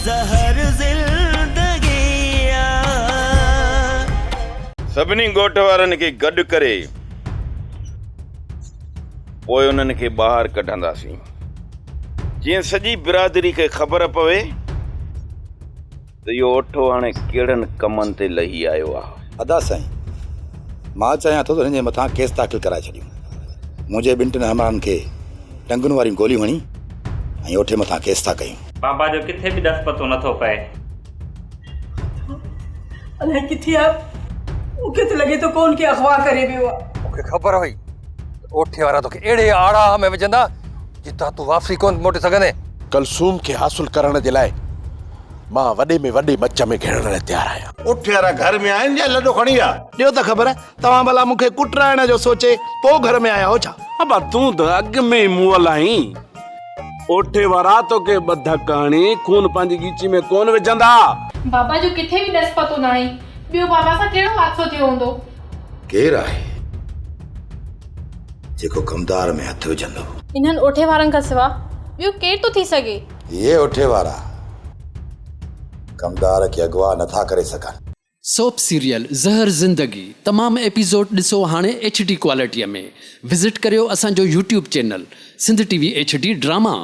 ज़हर ज़िंदगी सभिनी ॻोठ वारनि खे गॾु करे पोइ उन्हनि खे ॿाहिरि कढंदासीं जीअं सॼी बिरादरी खे ख़बर पवे त इहो ओठो हाणे कहिड़नि कमनि ते लही आयो आहे। अदा साईं, मां चाहियां थो त हिन जे मथां केस दाख़िल कराए छॾियूं। मुंहिंजे ॿिनि टिनि हमराहनि खे टंगुनि वारियूं गोलियूं हणी ऐं ओठे मथां केस था कयूं। बाबा जो किथे बि ॾस पतो नथो पए। अलाए किथे आहे, मूंखे त लॻे थो कोन खे अगवा करे वियो आहे। मूंखे ख़बर हुई ओठे वारा तोखे अहिड़े आड़ा में विझंदा जितां तूं वापसी कोन मोटे सघंदे। कलसूम खे हासिल करण जे लाइ मां वॾे में वॾे मच में घेरण लाइ तयारु आहियां। ओठे वारा घर में आहिनि या लॾो खणी विया? ॾियो त ख़बर तव्हां भला मूंखे कुटराइण जो सोचे पोइ घर में आया हो छा? अब तूं त अॻ में मुअल आहीं। ओठे वारा तोखे बधक हणी खून पंहिंजी गीची में कोन विझंदा। बाबा जो किथे बि ॾस पतो न आहे। ॿियो बाबा सां कहिड़ो हादसो थियो हूंदो? केरु आहे जेको कमदार में हथ विझंदो? इन्हनि ओठे वारनि खां सिवा ॿियो केरु थो थी सघे? ये ओठे वारा कमदार खे अगवा नथा करे सघनि। सोप सीरियल ज़हर ज़िंदगी तमाम एपिसोड ॾिसो हाणे HD क्वालिटीअ में। विज़िट करियो असांजो YouTube channel Sindh TV HD drama.